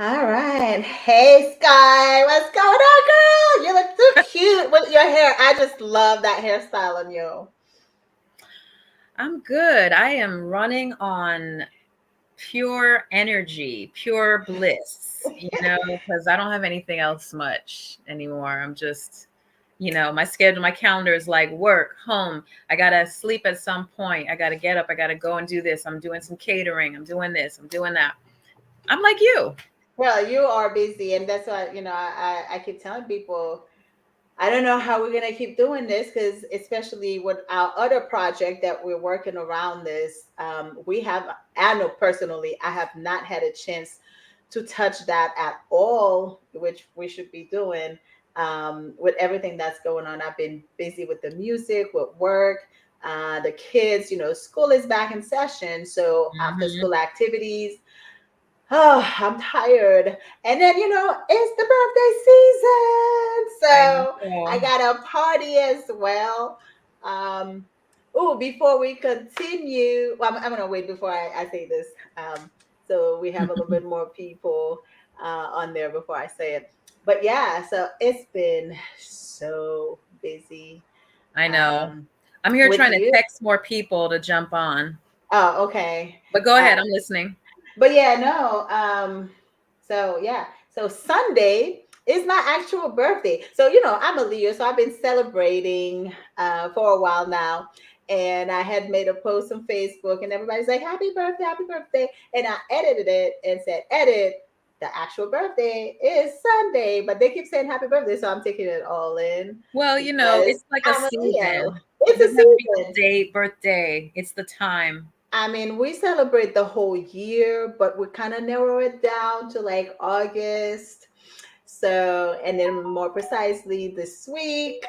All right. Hey, Sky. What's going on, girl? You look so cute with your hair. I just love that hairstyle on you. I'm good. I am running on pure energy, pure bliss, because I don't have anything else much anymore. I'm just, my schedule, my calendar is like work, home. I got to sleep at some point. I got to get up. I got to go and do this. I'm doing some catering. I'm doing this. I'm doing that. I'm like you. Well, you are busy, and that's why, I keep telling people, I don't know how we're gonna keep doing this because, especially with our other project that we're working around this, we have. I know personally, I have not had a chance to touch that at all, which we should be doing. With everything that's going on, I've been busy with the music, with work, the kids. School is back in session, so after Hmm. school activities. Oh, I'm tired. And then, it's the birthday season. I So I know. got a party as well. Um, oh, before we continue, well, I'm going to wait before I say this. So we have a little bit more people on there before I say it. But yeah, so it's been so busy I know. um, I'm here with trying to you. text more people to jump on. Oh, okay. But go Uh, ahead. I'm listening. But yeah, no. So yeah. So Sunday is my actual birthday. So I'm a Leo, so I've been celebrating for a while now. And I had made a post on Facebook, and everybody's like, "Happy birthday, happy birthday!" And I edited it and said, "Edit. The actual birthday is Sunday," but they keep saying happy birthday, so I'm taking it all in Well, because it's like a I'm a Leo. season. It It's a doesn't have to be season. the date, birthday. It's the time. I mean, we celebrate the whole year, but we kind of narrow it down to like August. So, and then more precisely this week.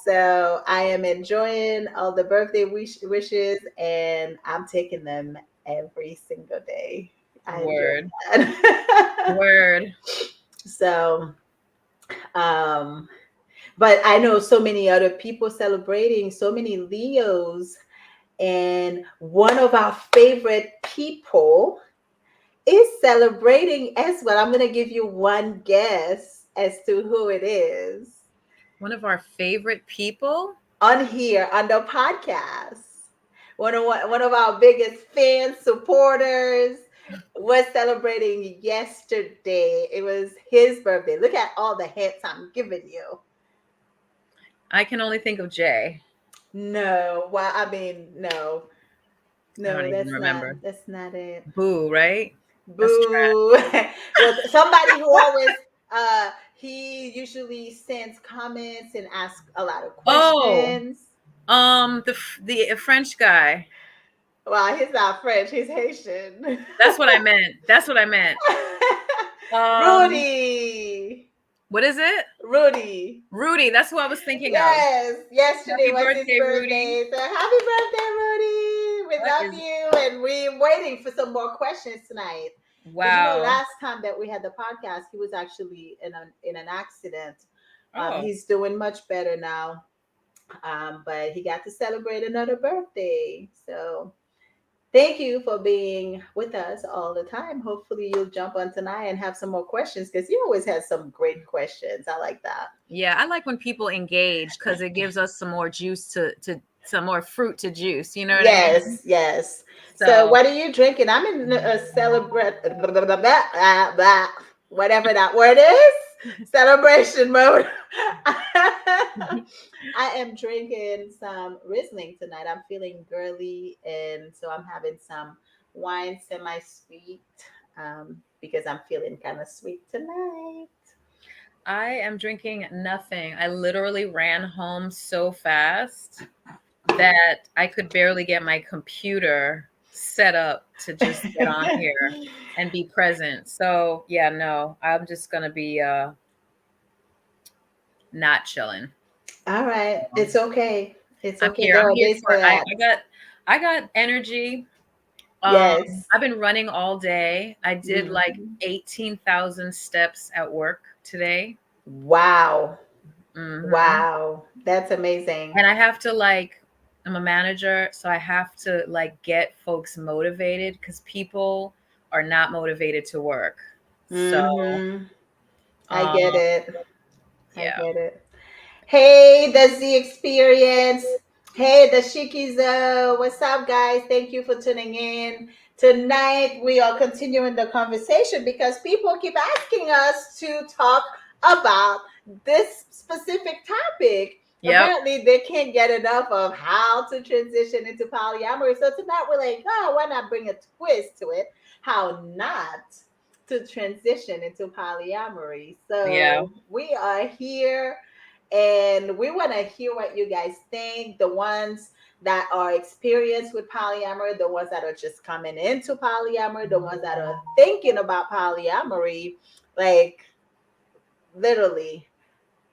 So, I am enjoying all the birthday wishes and I'm taking them every single day. I enjoy Word. that. Word. So, um, but I know so many other people celebrating, so many Leos. And one of our favorite people is celebrating as well. I'm going to give you one guess as to who it is One of our favorite people. on here on the podcast. One of our biggest fans, supporters was celebrating yesterday. It was his birthday. Look at all the hits I'm giving you. I can only think of Jay. No, well, I mean, no, I don't no, even that's not remember. that's not it. Boo, right? That's trash. Boo. Well, somebody who always he usually sends comments and asks a lot of Oh, questions. the French guy. Well, he's not French, he's Haitian. That's what I meant. That's what I meant. Um, Rudy. what is it? Rudy. Rudy. That's who I was thinking of. Yes, yesterday Happy was his birthday, Rudy. birthday. So happy birthday, Rudy. We What love is? you. And we're waiting for some more questions tonight. Because Wow. last time that we had the podcast, he was actually in an accident. Oh, He's doing much better now. But he got to celebrate another birthday. So thank you for being with us all the time. Hopefully you'll jump on tonight and have some more questions because you always have some great questions. I like that. yeah. I like when people engage because it gives us some more juice to some more fruit to juice. You know what I mean? Yes, yes. So, So what are you drinking? I'm in a celebrate, whatever that word is, celebration mode. I am drinking some Riesling tonight. I'm feeling girly, and so I'm having some wine semi sweet because I'm feeling kind of sweet tonight. I am drinking nothing. I literally ran home so fast that I could barely get my computer set up to just get on here and be present. So, yeah, no, I'm just going to be not chilling. All right, it's okay. It's I'm okay. here. There I'm are here days for for that. I got energy. Yes. I've been running all day. I did like Mhm. 18,000 steps at work today. Wow. Hmm. Wow. That's amazing. And I have to like, I'm a manager, so I have to like get folks motivated because people are not motivated to work. So, Mm-hmm. I um, get it. I yeah. get it. Hey, the Z Experience. Hey, the Shikizo. What's up, guys? Thank you for tuning in. Tonight, we are continuing the conversation because people keep asking us to talk about this specific topic. Yep. Apparently, they can't get enough of how to transition into polyamory. So, tonight, we're like, oh, why not bring a twist to it? How not to transition into polyamory. Yeah. So, we are here and we want to hear what you guys think. The ones that are experienced with polyamory, the ones that are just coming into polyamory, the ones that are thinking about polyamory, like literally.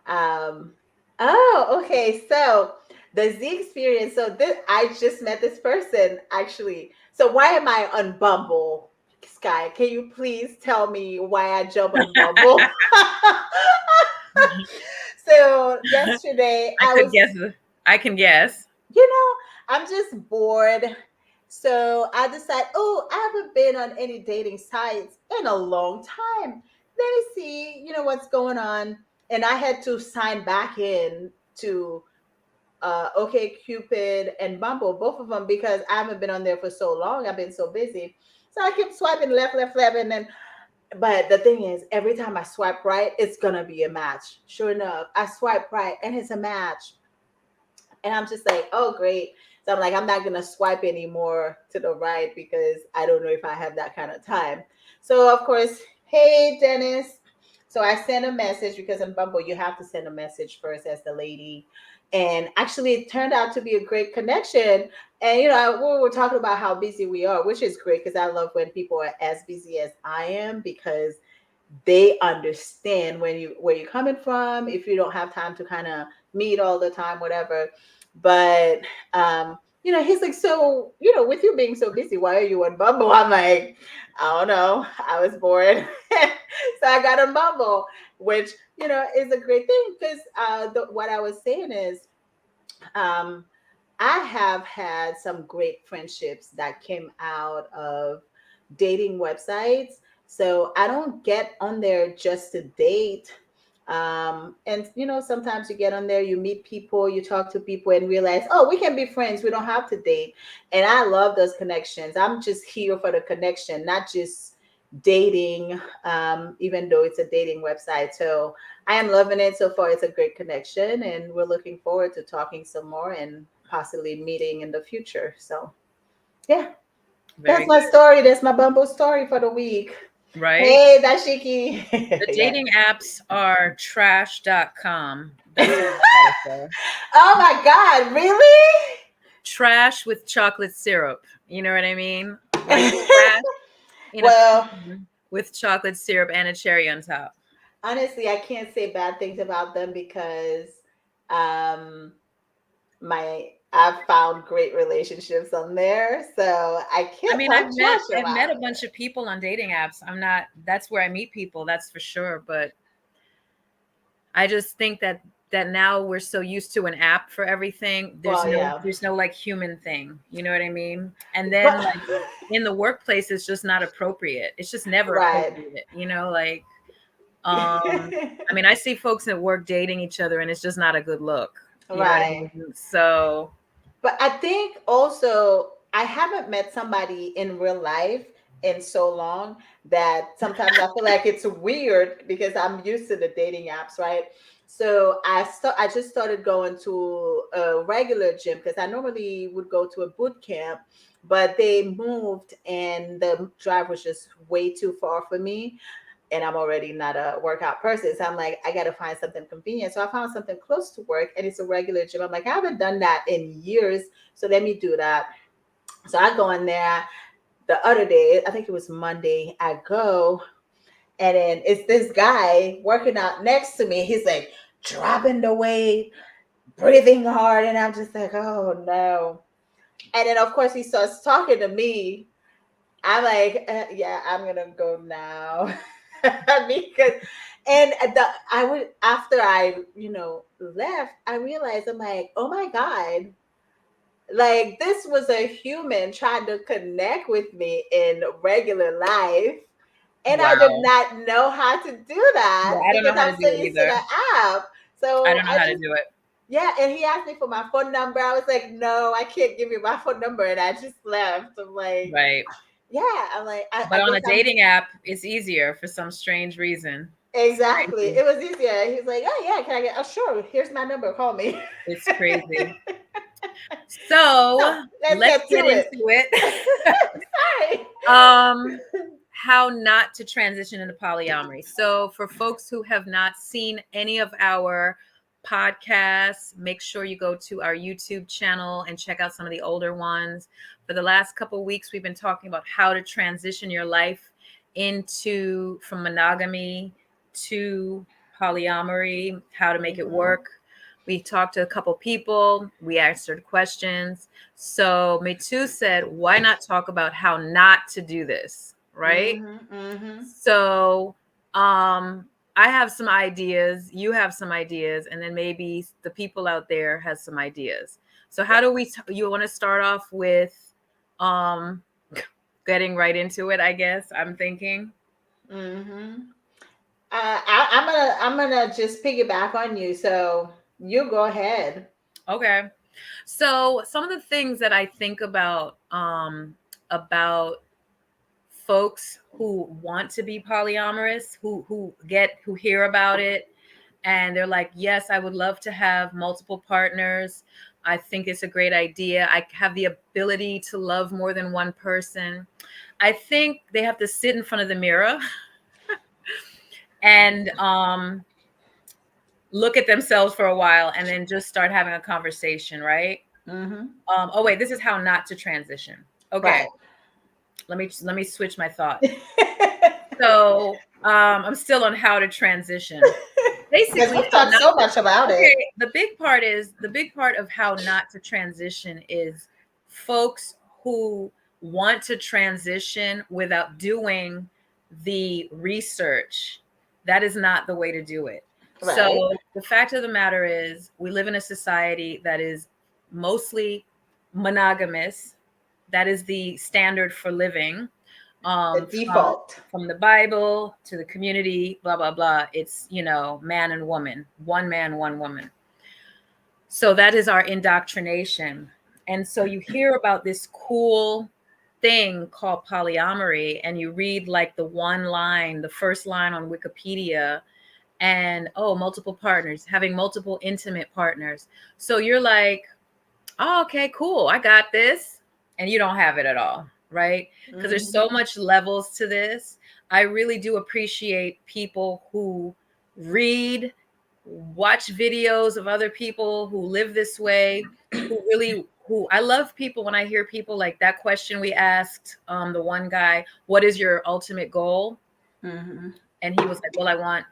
Um, oh, okay. So the Z experience. So this, I just met this person actually. So why am I on Bumble? Sky, can you please tell me why I jump on Bumble? So yesterday I I could was, guess. I can guess. I'm just bored. So I decided, oh, I haven't been on any dating sites in a long time. Let me see, what's going on. And I had to sign back in to OK Cupid and Bumble, both of them, because I haven't been on there for so long. I've been so busy. So I kept swiping left, left, left, and then but the thing is, every time I swipe right, it's gonna be a match. Sure enough, I swipe right and it's a match. And I'm just like, oh, great. So I'm like, I'm not going to swipe anymore to the right because I don't know if I have that kind of time. So, of course, hey, Dennis. So I sent a message because in Bumble, you have to send a message first as the lady. And actually, it turned out to be a great connection. And, we were talking about how busy we are, which is great because I love when people are as busy as I am because they understand when you where you're coming from if you don't have time to kind of meet all the time, whatever. But he's like, so, with you being so busy, why are you on Bumble? I'm like, I don't know, I was bored. So I got on Bumble, which is a great thing because what I was saying is um I have had some great friendships that came out of dating websites. So I don't get on there just to date. And sometimes you get on there, you meet people, you talk to people and realize, oh, we can be friends. We don't have to date. And I love those connections. I'm just here for the connection, not just dating, even though it's a dating website. So I am loving it so far. It's a great connection, and we're looking forward to talking some more and possibly meeting in the future. So, yeah, that's Very my good. story. That's my Bumble story for the week. Right? Hey, Dashiki. The Yeah. dating apps are trash.com. That's all I gotta say. Oh my God, really? Trash with chocolate syrup. You know what I mean? Like trash in a Well, can with chocolate syrup and a cherry on top. honestly, I can't say bad things about them because um my I've found great relationships on there, so I I can't mean, talk trash I've met about a bunch of people on dating apps. I'm not That's where I meet people, that's for sure, but I just think that now we're so used to an app for everything. Well, yeah, There's no like human thing. You know what I mean? And but then like in the workplace it's just not appropriate. It's just never right. appropriate, like I mean, I see folks at work dating each other and it's just not a good look. You know what I Right. mean? So, But I think also I haven't met somebody in real life in so long that sometimes I feel like it's weird because I'm used to the dating apps, right? So I just started going to a regular gym because I normally would go to a boot camp, but they moved and the drive was just way too far for me, and I'm already not a workout person. So I'm like, I got to find something convenient. So I found something close to work and it's a regular gym. I'm like, I haven't done that in years. So let me do that. So I go in there the other day, I think it was Monday. I go and then it's this guy working out next to me. He's like dropping the weight, breathing hard. And I'm just like, oh no. And then, of course, he starts talking to me. I'm like, yeah, I'm gonna go now because, and I would after I left, I realized I'm like, oh my God, like this was a human trying to connect with me in regular life, And I did Wow. not know how to do Yeah, that I don't know because how to I'm so do it used to either. the app. I So don't know I how to just, do it. yeah, and he asked me for my phone number. I was like, no, I can't give you my phone number. And I just left. I'm like, Right. yeah, I'm like, I But on guess a I'm dating app, it's easier for some strange reason. It's exactly. crazy. It was easier. He's like, oh, yeah, can I get, oh, sure. Here's my number. Call me. It's crazy. So So let's let's get to get into it. it. Sorry. um, how not to transition into polyamory. So for folks who have not seen any of our podcasts, make sure you go to our YouTube channel and check out some of the older ones. For the last couple of weeks, we've been talking about how to transition your life into from monogamy to polyamory, how to make it Mhm. work. We talked to a couple people, we answered questions. So Mitu said, why not talk about how not to do this? Right. Mhm. Mhm. So I have some ideas, you have some ideas, and then maybe the people out there has some ideas. So how do we you want to start off with um getting right into it, I guess. I'm thinking. Mhm. I'm gonna just piggyback on you. So you go ahead. Okay. So some of the things that I think about folks who want to be polyamorous, who hear about it and they're like, yes, I would love to have multiple partners. I think it's a great idea. I have the ability to love more than one person. I think they have to sit in front of the mirror and look at themselves for a while and then just start having a conversation, right? Mhm. Oh wait, this is how not to transition. Okay, Right. let me switch my thought. So I'm still on how to transition. Because Basically, we've how talked not so to. much about it. Okay, the big part of how not to transition is folks who want to transition without doing the research. That is not the way to do it. Right. So the fact of the matter is, we live in a society that is mostly monogamous. That is the standard for living. The From default. the Bible to the community, blah blah blah. It's man and woman, one man, one woman. So that is our indoctrination. And so you hear about this cool thing called polyamory, and you read like the first line on Wikipedia, and multiple partners, having multiple intimate partners. So you're like, oh, okay, cool, I got this. And you don't have it at all, right? Because there's Mhm. so much levels to this. I really do appreciate people who read, watch videos of other people who live this way, who I love people when I hear people like that question we asked the one guy, what is your ultimate goal? Mhm. And he was like, well, I want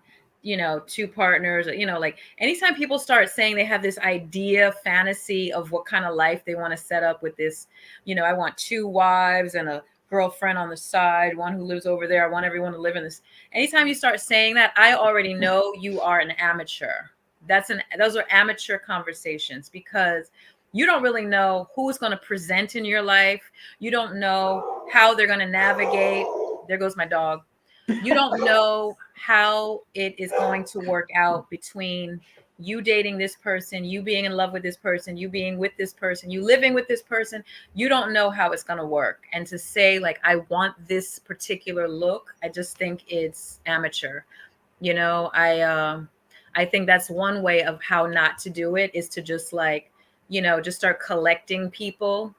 two partners, like anytime people start saying they have this idea fantasy of what kind of life they want to set up with this, I want two wives and a girlfriend on the side, one who lives over there, I want everyone to live in this. Anytime you start saying that, I already know you are an amateur. Those are amateur conversations, because you don't really know who's going to present in your life. You don't know how they're going to navigate. There goes my dog. You don't know how it is going to work out between you dating this person, you being in love with this person, you being with this person, you living with this person. You don't know how it's going to work. And to say like, I want this particular look, I just think it's amateur. I think that's one way of how not to do it, is to just like, just start collecting people.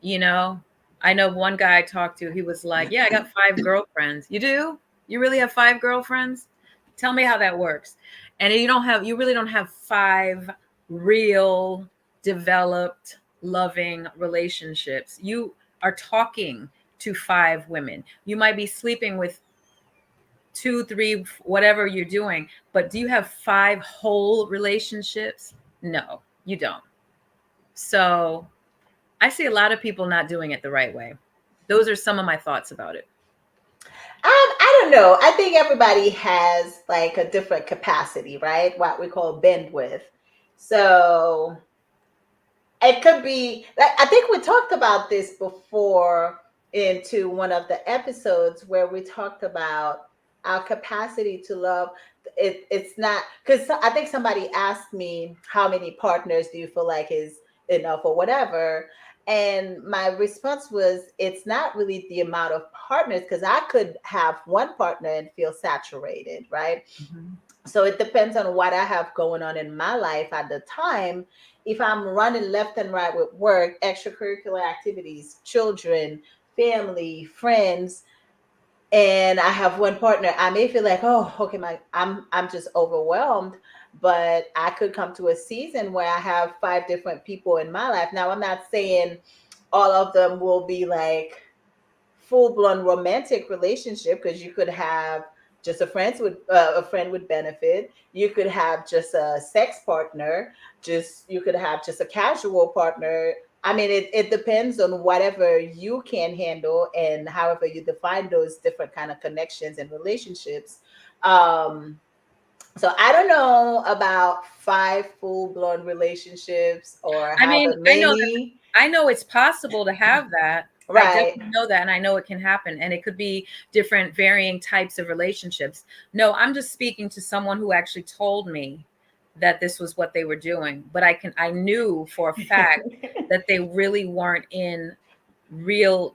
you know I know one guy I talked to, he was like, yeah, I got 5 girlfriends. You do? You really have 5 girlfriends? Tell me how that works. And you really don't have 5 real developed loving relationships. You are talking to 5 women. You might be sleeping with 2, 3, whatever you're doing, but do you have 5 whole relationships? No, you don't. So I see a lot of people not doing it the right way. Those are some of my thoughts about it. I don't know. I think everybody has like a different capacity, right? What we call bandwidth. So it could be like, I think we talked about this before. into one of the episodes where we talked about our capacity to love. It's not because I think somebody asked me how many partners do you feel like is enough or whatever. And my response was, it's not really the amount of partners, because I could have one partner and feel saturated, right? Mhm. So it depends on what I have going on in my life at the time. If I'm running left and right with work, extracurricular activities, children, family, friends, and I have one partner, I may feel like, oh, okay, I'm just overwhelmed. But I could come to a season where I have five different people in my life. Now, I'm not saying all of them will be like full blown romantic relationship, because you could have just a friend would benefit. You could have just a sex partner. Just you could have just a casual partner. I mean, it depends on whatever you can handle and however you define those different kind of connections and relationships. Um, so I don't know about five full blown relationships or I mean, however many. I know it's possible to have that. I Right. definitely know that, and I know it can happen, and it could be different, varying types of relationships. No, I'm just speaking to someone who actually told me that this was what they were doing, but I knew for a fact that they really weren't in real.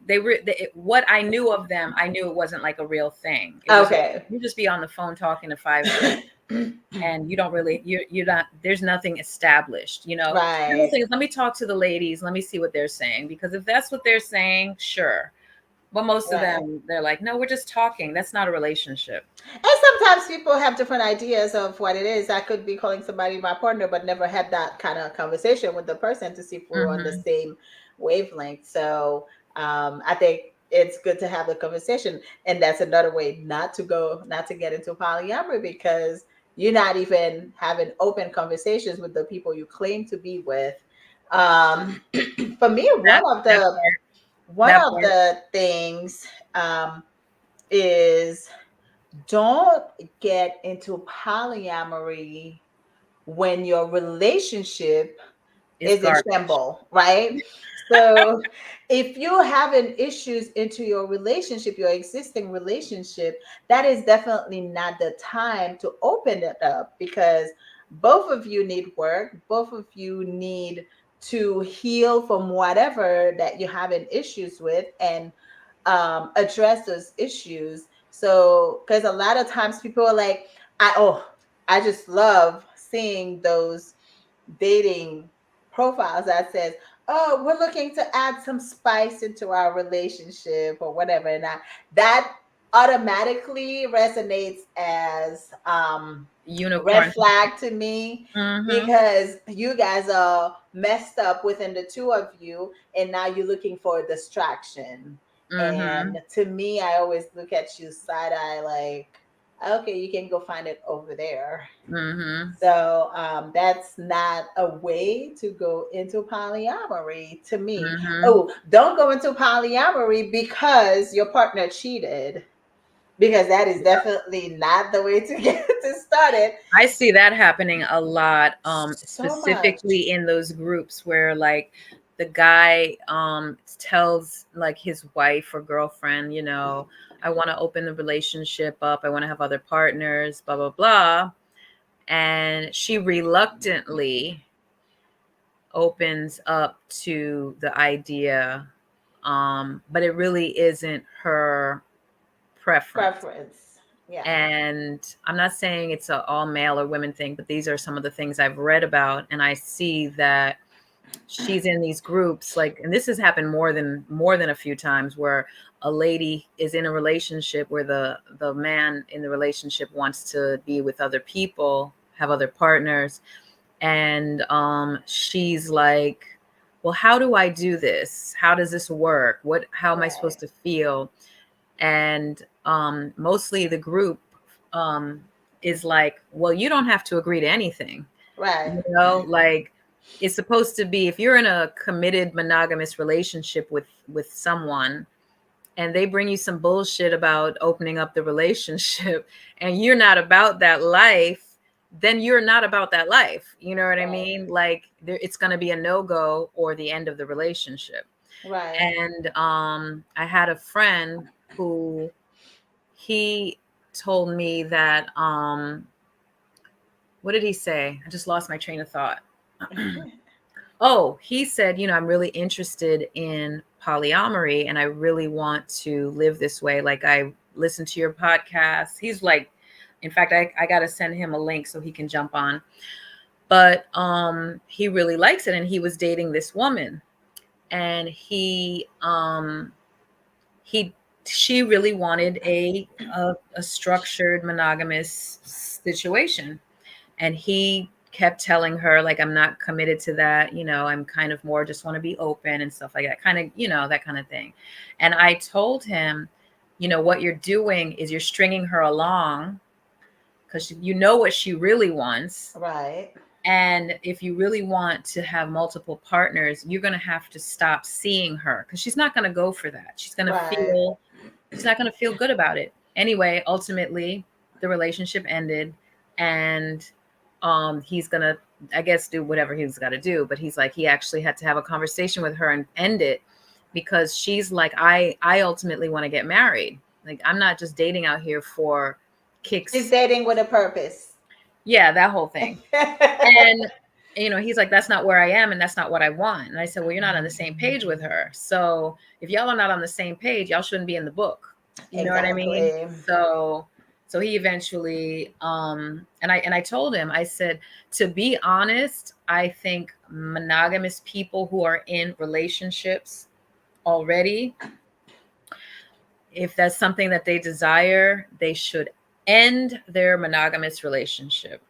What I knew of them, I knew it wasn't like a real thing. It was Okay. you just be on the phone talking to five people and you don't really you're not there's nothing established, the whole Right. thing is, let me talk to the ladies, let me see what they're saying, because if that's what they're saying, sure, but most of Right. them, they're like, no, we're just talking, that's not a relationship. And sometimes people have different ideas of what it is. I could be calling somebody my partner, but never had that kind of conversation with the person to see if we're on the Hmm. same wavelength. So I think it's good to have the conversation. And that's another way not to get into polyamory, because you're not even having open conversations with the people you claim to be with. Um, for me, that that part one that of part the things um, is, don't get into polyamory when your relationship is is in garbage. shambles, right? So if you're having issues into your relationship, your existing relationship, that is definitely not the time to open it up, because both of you need work, both of you need to heal from whatever that you're having issues with, and address those issues. So, because a lot of times people are like, I just love seeing those dating profiles that says, "Oh, we're looking to add some spice into our relationship," or whatever, and that automatically resonates as red Unicorn. flag to me, Hmm. because you guys are messed up within the two of you, and now you're looking for a distraction. And Hmm. to me, I always look at you side eye like, okay, you can go find it over there. Hmm. So that's not a way to go into polyamory to me. Hmm. Oh, don't go into polyamory because your partner cheated, because that is definitely not the way to get to start it. I see that happening a lot, So much. specifically in those groups where, like, the guy tells, like, his wife or girlfriend, I want to open the relationship up, I want to have other partners, blah blah blah, and she reluctantly opens up to the idea, but it really isn't her preference. Preference. Yeah. And I'm not saying it's a all male or women thing, but these are some of the things I've read about, and I see that she's in these groups, like, and this has happened more than a few times, where a lady is in a relationship where the man in the relationship wants to be with other people, have other partners, and she's like, well, how do I do this? How does this work? How am I Right. supposed to feel? And mostly the group is like, well, you don't have to agree to anything, Right. like, it's supposed to be, if you're in a committed monogamous relationship with someone, and they bring you some bullshit about opening up the relationship, and you're not about that life, then you're not about that life, you know what I Right. mean? Like, it's going to be a no-go or the end of the relationship. Right. And I had a friend who he told me that what did he say? I just lost my train of thought. Oh, he said, I'm really interested in polyamory and I really want to live this way. Like, I listened to your podcast. He's like, in fact, I got to send him a link so he can jump on. But he really likes it. And he was dating this woman. And he she really wanted a structured monogamous situation, and he kept telling her, like, I'm not committed to that, I'm kind of more just want to be open and stuff like that, kind of, that kind of thing. And I told him, what you're doing is you're stringing her along because you know what she really wants. Right. And if you really want to have multiple partners, you're going to have to stop seeing her, because she's not going to go for that. Right. She's not going to feel good about it. Anyway, ultimately, the relationship ended, and he's going to, I guess, do whatever he's got to do. But he's like, he actually had to have a conversation with her and end it, because she's like, I ultimately want to get married. Like, I'm not just dating out here for She's kicks. dating with a purpose. Yeah, that whole thing. And he's like, that's not where I am and that's not what I want. And I said, well, you're not on the same page with her. So if y'all are not on the same page, y'all shouldn't be in the book. You know what I mean? Exactly. So he eventually and I told him, I said, to be honest, I think monogamous people who are in relationships already, if that's something that they desire, they should end their monogamous relationship.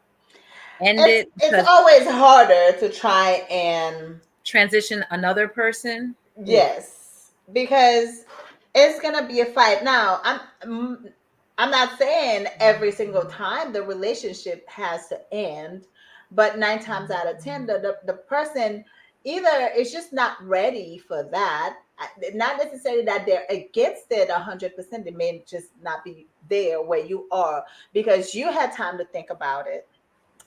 End it, It's because always harder to try and transition another person. Oof. yes, because it's gonna be a fight. Now, I'm not saying every single time the relationship has to end, but 9 times out of 10, the person either is just not ready for that. Not necessarily that they're against it 100%. They may just not be there where you are because you had time to think about it.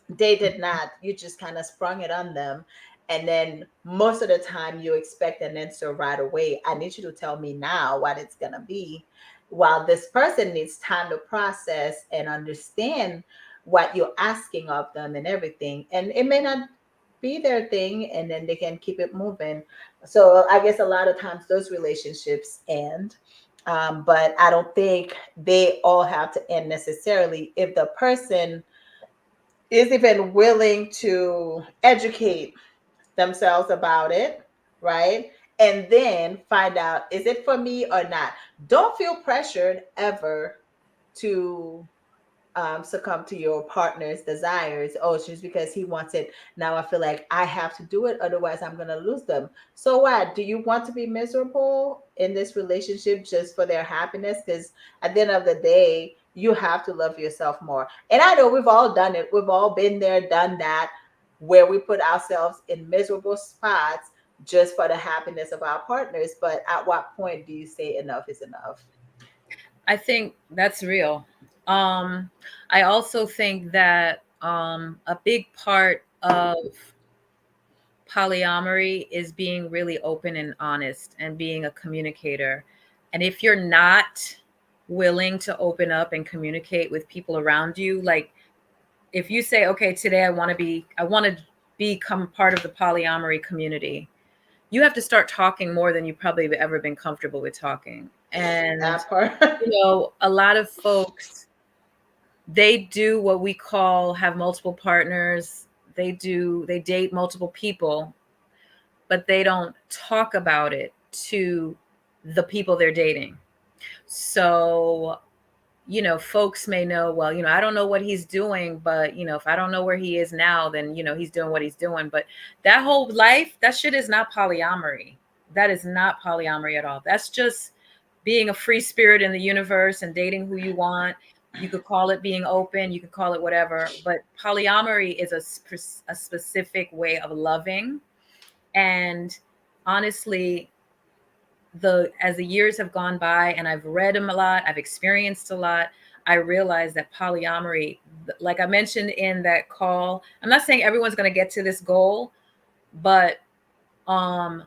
They did not. You just kind of sprung it on them. And then most of the time you expect an answer right away. I need you to tell me now what it's going to be. While this person needs time to process and understand what you're asking of them and everything. And it may not be their thing, and then they can keep it moving. So I guess a lot of times those relationships end. But I don't think they all have to end necessarily if the person is even willing to educate themselves about it, right? And then find out, is it for me or not? Don't feel pressured ever to succumb to your partner's desires. Oh, it's just because he wants it. Now I feel like I have to do it. Otherwise, I'm going to lose them. So what? Do you want to be miserable in this relationship just for their happiness? Because at the end of the day, you have to love yourself more. And I know we've all done it. We've all been there, done that, where we put ourselves in miserable spots just for the happiness of our partners. But at what point do you say enough is enough? I think that's real. Um, I also think that a big part of polyamory is being really open and honest and being a communicator. And if you're not willing to open up and communicate with people around you, like, if you say, okay, today I want to become part of the polyamory community, you have to start talking more than you probably have ever been comfortable with talking. And, That part. a lot of folks, they do what we call have multiple partners. They date multiple people, but they don't talk about it to the people they're dating. So, folks may know, well, I don't know what he's doing, but, if I don't know where he is now, then, he's doing what he's doing. But that whole life, that shit is not polyamory. That is not polyamory at all. That's just being a free spirit in the universe and dating who you want. You could call it being open, you could call it whatever, but polyamory is a specific way of loving. And honestly, as the years have gone by and I've read them a lot, I've experienced a lot, I realized that polyamory, like I mentioned in that call, I'm not saying everyone's going to get to this goal, but um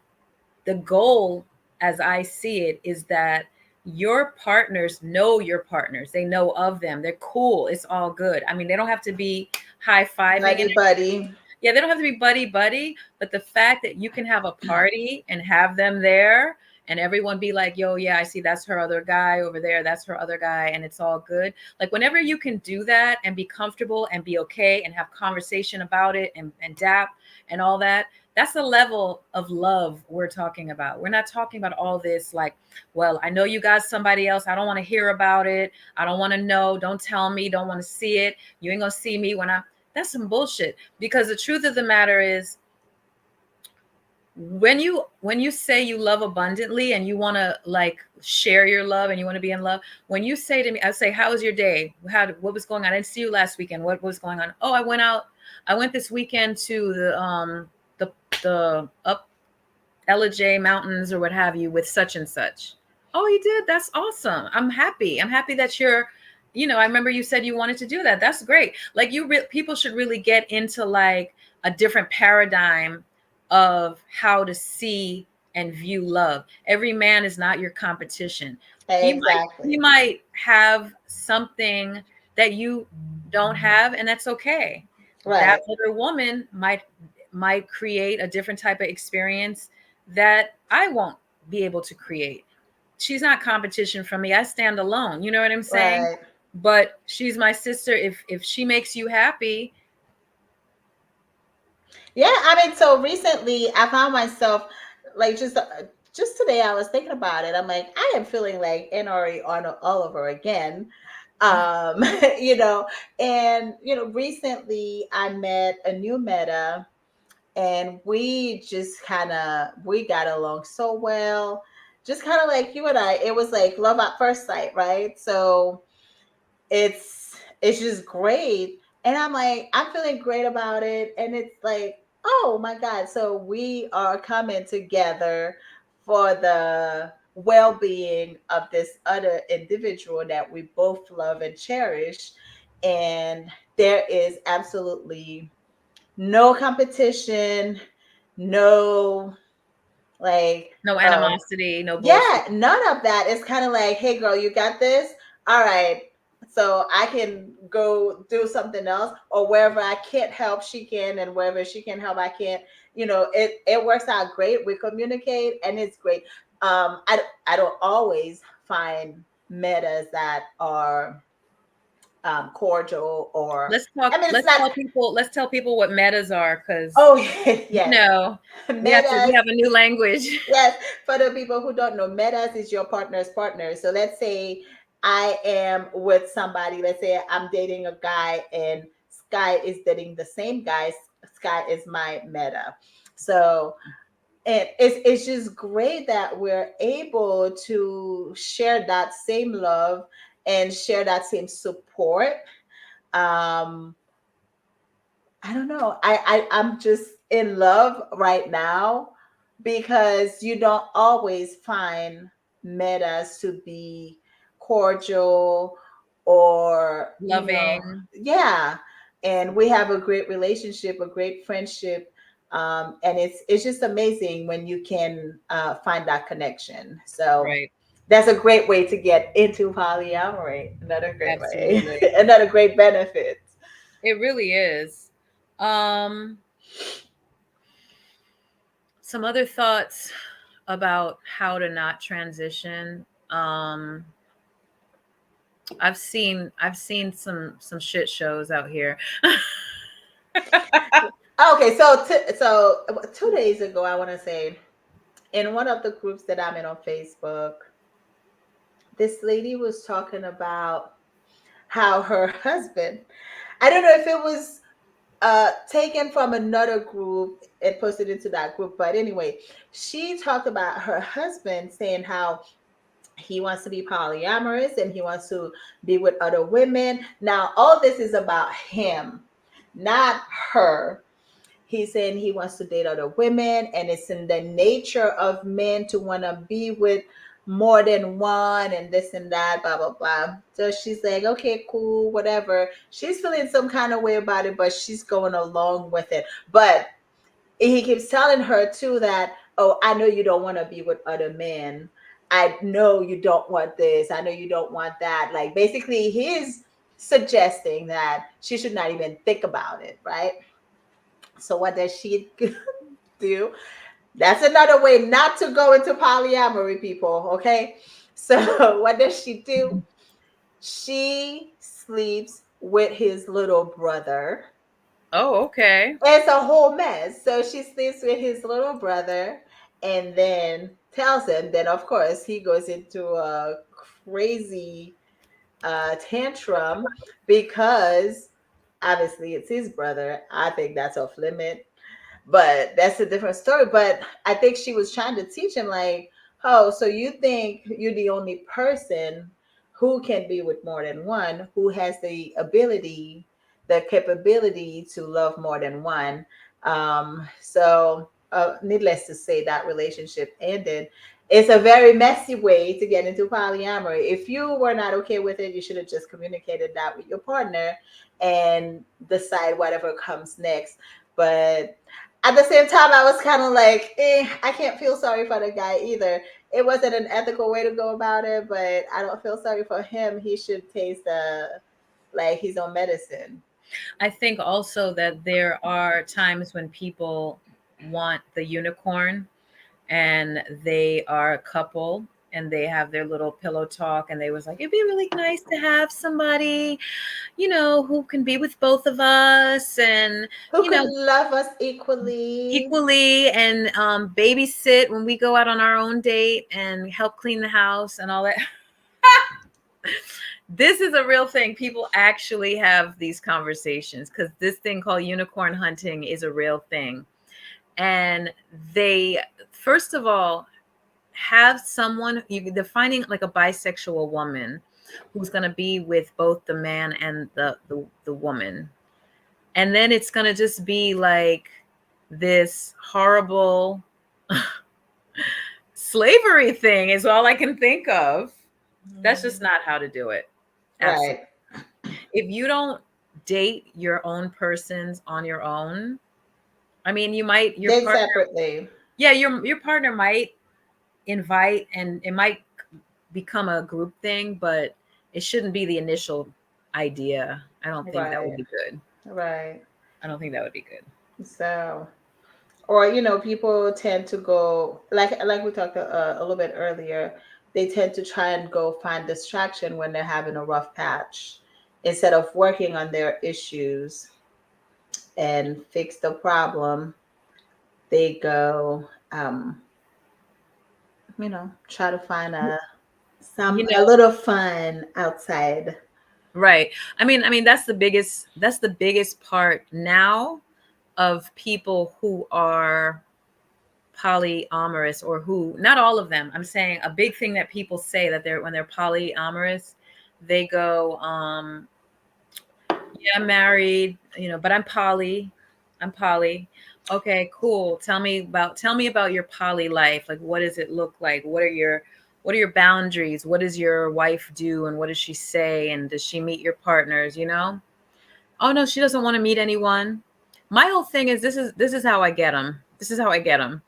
the goal, as I see it, is that your partners know your partners. They know of them. They're cool. It's all good. I mean, they don't have to be high fiving and Buddy, buddy. yeah, they don't have to be buddy buddy, but the fact that you can have a party and have them there and everyone be like, yo, yeah, I see that's her other guy over there, that's her other guy, and it's all good. Like whenever you can do that and be comfortable and be okay and have conversation about it and dap and all that, that's the level of love we're talking about. We're not talking about all this like, well, I know you got somebody else. I don't want to hear about it. I don't want to know. Don't tell me. Don't want to see it. You ain't gonna see me when I'm. That's some bullshit. Because the truth of the matter is, when you say you love abundantly and you want to like share your love and you want to be in love, when you say to me, I say, how was your day? What was going on? I didn't see you last weekend. What was going on? Oh, I went this weekend to the up LJ mountains or what have you with such and such. Oh, you did? That's awesome. I'm happy. I'm happy that you're, I remember you said you wanted to do that. That's great. Like people should really get into like a different paradigm of how to see and view love. Every man is not your competition. He Exactly. might have something that you don't have, and that's okay. That Right. other woman might create a different type of experience that I won't be able to create. She's not competition for me. I stand alone. You know what I'm saying? Right. But she's my sister. If she makes you happy, Yeah, I mean, so recently I found myself like just today I was thinking about it. I'm like, I am feeling like NRE on all over again. Um, you know, and recently I met a new meta and we got along so well. Just kind of like you and I, it was like love at first sight, right? So it's just great, and I'm like, I'm feeling great about it, and it's like, oh my god, so we are coming together for the well-being of this other individual that we both love and cherish, and there is absolutely no competition, no, like, no oh, animosity, no bullshit. yeah, none of that. It's kind of like, hey, girl, you got this. All right. So I can go do something else, or wherever I can't help, she can, and wherever she can help, I can't. It works out great. We communicate, and it's great. I don't always find metas that are cordial, or Let's talk. I mean, it's not. Let's tell people what metas are, because Oh, yes, we metas. have a new language. Yes, for the people who don't know, metas is your partner's partner. So let's say I am with somebody, let's say I'm dating a guy and Sky is dating the same guy. Sky is my meta. So, and it's just great that we're able to share that same love and share that same support. Um, I don't know. I'm just in love right now because you don't always find metas to be cordial, or Loving. yeah. And we have a great relationship, a great friendship, and it's just amazing when you can find that connection. So Right. that's a great way to get into polyamory. Another great way, Absolutely. another great benefit. It really is. Um, some other thoughts about how to not transition. I've seen some shit shows out here. Okay, so 2 days ago, I want to say, in one of the groups that I'm in on Facebook, this lady was talking about how her husband, I don't know if it was taken from another group and posted into that group, but anyway, she talked about her husband saying how he wants to be polyamorous and he wants to be with other women. Now, all this is about him, not her. He's saying he wants to date other women, and it's in the nature of men to want to be with more than one, and this and that, blah, blah, blah. So she's like, okay, cool, whatever. She's feeling some kind of way about it, but she's going along with it. But he keeps telling her too that oh, I know you don't want to be with other men. I know you don't want this. I know you don't want that. Like basically, he's suggesting that she should not even think about it, right? So what does she do? That's another way not to go into polyamory, people. Okay. So what does she do? She sleeps with his little brother. Oh, okay. It's a whole mess. So she sleeps with his little brother and then tells him. Then, of course, he goes into a crazy tantrum because obviously it's his brother. I think that's off limit, but that's a different story. But I think she was trying to teach him, like, oh, so you think you're the only person who can be with more than one, who has the ability, the capability to love more than one. Needless to say, that relationship ended. It's a very messy way to get into polyamory. If you were not okay with it, you should have just communicated that with your partner and decide whatever comes next. But at the same time, I was kind of like, I can't feel sorry for the guy either. It wasn't an ethical way to go about it, but I don't feel sorry for him. He should taste like his own medicine. I think also that there are times when people want the unicorn and they are a couple and they have their little pillow talk and they was like, it'd be really nice to have somebody, who can be with both of us and, Who you could know, love us equally? equally and babysit when we go out on our own date and help clean the house and all that. This is a real thing. People actually have these conversations because this thing called unicorn hunting is a real thing. And they, first of all, have someone, they're finding like a bisexual woman who's going to be with both the man and the woman. And then it's going to just be like this horrible slavery thing is all I can think of. That's just not how to do it. Absolutely. Right. If you don't date your own persons on your own, I mean, your Date partner, separately. yeah, your partner might invite and it might become a group thing, but it shouldn't be the initial idea. I don't think that would Right. be good. Right. I don't think that would be good. So, or people tend to go like we talked a little bit earlier. They tend to try and go find distraction when they're having a rough patch instead of working on their issues and fix the problem. They go, try to find You a know, little fun outside. right. I mean that's the biggest part now of people who are polyamorous or who, not all of them. I'm saying a big thing that people say that they're when they're polyamorous, they go, yeah, I'm married, but I'm poly. I'm poly. Okay, cool. Tell me about your poly life. Like what does it look like? What are your boundaries? What does your wife do and what does she say and does she meet your partners? Oh no, she doesn't want to meet anyone. My whole thing is this is how I get them. This is how I get them.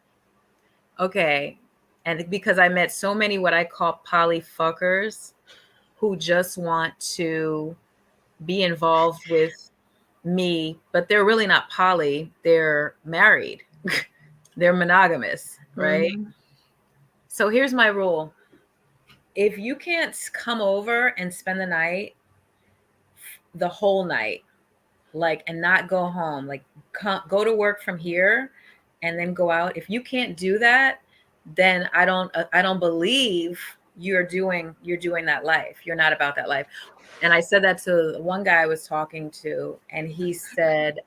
Okay. And because I met so many what I call poly fuckers who just want to be involved with me, but they're really not poly. They're married. They're monogamous, right? Hmm. So here's my rule. If you can't come over and spend the night, the whole night, like, and not go home, like go to work from here and then go out. If you can't do that, then I don't believe you're doing that life. You're not about that life. And I said that to one guy I was talking to, and he said,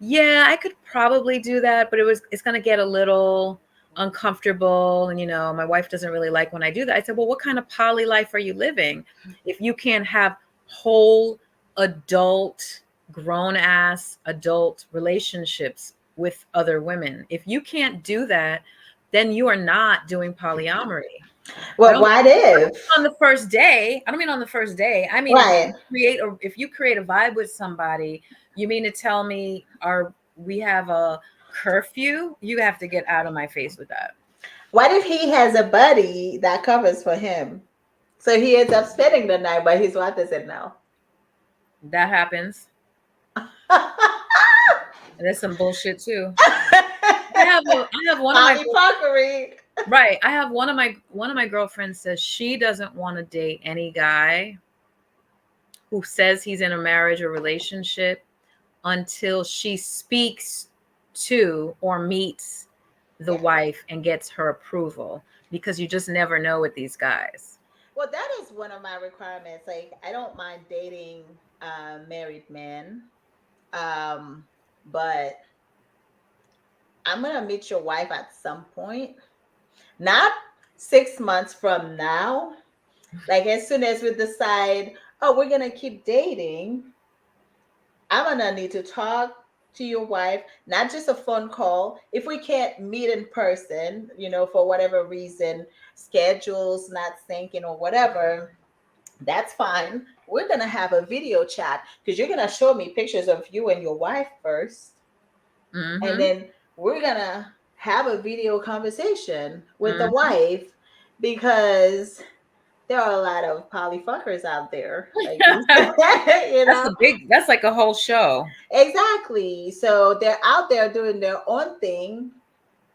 "Yeah, I could probably do that, but it's going to get a little uncomfortable, and my wife doesn't really like when I do that." I said, "Well, what kind of poly life are you living if you can't have whole adult, grown ass adult relationships with other women? If you can't do that, then you are not doing polyamory." I Well, don't what if? on the first day. I don't mean on the first day. I mean Right. if you create a vibe with somebody, you mean to tell me are we have a curfew, you have to get out of my face with that. What if he has a buddy that covers for him? So he ends up spending the night, but his wife doesn't know. That happens. And there's some bullshit too. I have one of my Polyfuckery. right. I have one of my girlfriends says she doesn't want to date any guy who says he's in a marriage or relationship until she speaks to or meets the Yeah. wife and gets her approval, because you just never know with these guys. Well, that is one of my requirements. Like, I don't mind dating married men, um, but I'm gonna meet your wife at some point. Not 6 months from now. Like, as soon as we decide, oh, we're gonna keep dating, I'm gonna need to talk to your wife, not just a phone call. If we can't meet in person, for whatever reason, schedules not syncing or whatever, that's fine. We're gonna have a video chat because you're gonna show me pictures of you and your wife first, and Mm-hmm. then we're gonna have a video conversation with the Mm-hmm. wife because there are a lot of polyfuckers out there, like you said, That's like a whole show. Exactly. So they're out there doing their own thing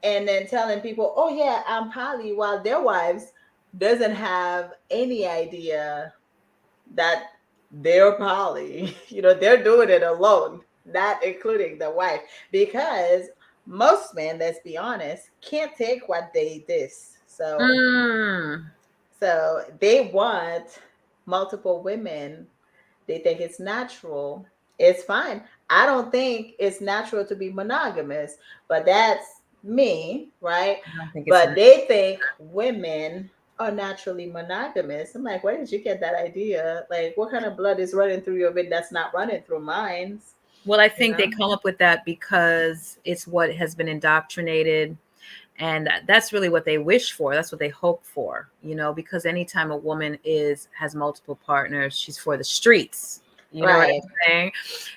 and then telling people, "Oh yeah, I'm poly," while their wives doesn't have any idea that they're poly. They're doing it alone, not including the wife, because most men, let's be honest, can't take what they this. So Mm. so they want multiple women. They think it's natural. It's fine. I don't think it's natural to be monogamous, but that's me, right? I don't think it's But they think women are naturally monogamous. I'm like, where did you get that idea? Like, what kind of blood is running through your vein that's not running through mine? well, I You think they know? come up with that because it's what has been indoctrinated, and that's really what they wish for. That's what they hope for, because anytime a woman has multiple partners, she's for the streets. You know what Right. I'm saying?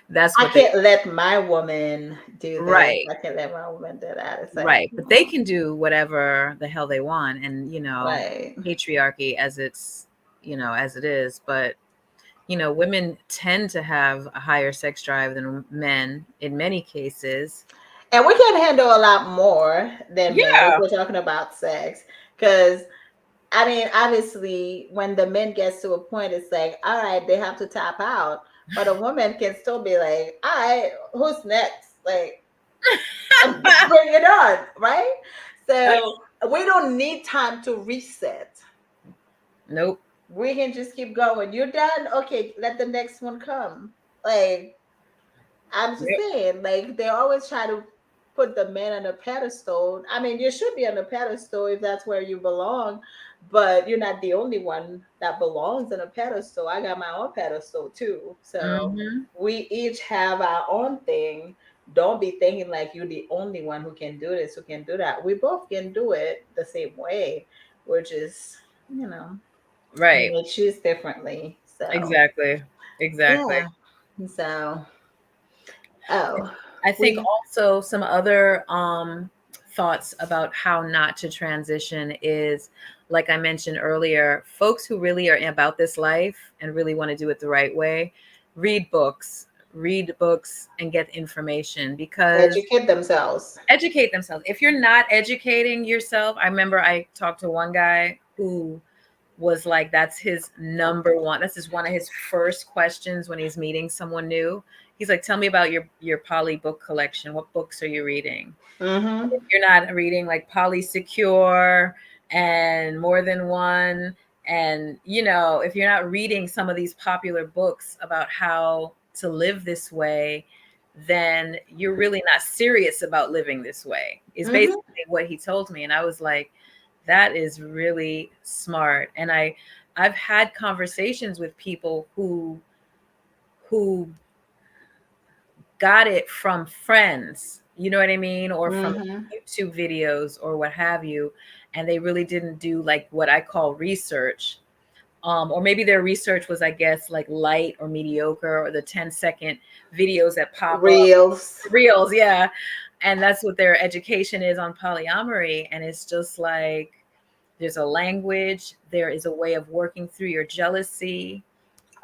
That's I what they can't let my woman do this. right. I can't let my woman do that. It's like, Right. But they can do whatever the hell they want, and right. patriarchy as it is, but women tend to have a higher sex drive than men in many cases. And we can handle a lot more than men if Yeah. we're talking about sex. Because, I mean, obviously, when the men gets to a point, it's like, all right, they have to tap out. But a woman can still be like, all right, who's next? Like, bring it on, right? So we don't need time to reset. Nope. We can just keep going. You're done? Okay, let the next one come. Like, I'm just Yep. saying, like they always try to put the man on a pedestal. I mean, you should be on a pedestal if that's where you belong, but you're not the only one that belongs on a pedestal. I got my own pedestal too. So Hmm. we each have our own thing. Don't be thinking like you're the only one who can do this, who can do that. We both can do it the same way. We're just, we Right. may choose differently. So Exactly. Exactly. yeah. So oh, I think we also some other thoughts about how not to transition is, like I mentioned earlier, folks who really are about this life and really want to do it the right way, read books and get information, because educate themselves. educate themselves. If you're not educating yourself, I remember I talked to one guy who was like, that's his number one, that's one of his first questions when he's meeting someone new. He's like, tell me about your poly book collection. What books are you reading? Mm-hmm. If you're not reading like Polysecure and More Than One, and if you're not reading some of these popular books about how to live this way, then you're really not serious about living this way, is Mm-hmm. basically what he told me. And I was like, that is really smart. And I've had conversations with people who got it from friends, you know what I mean, or from Mm-hmm. YouTube videos or what have you, and they really didn't do like what I call research. Or maybe their research was, I guess, like light or mediocre, or the 10-second videos that pop up, Reels. reels, yeah. And that's what their education is on polyamory. And it's just like there's a language, there is a way of working through your jealousy.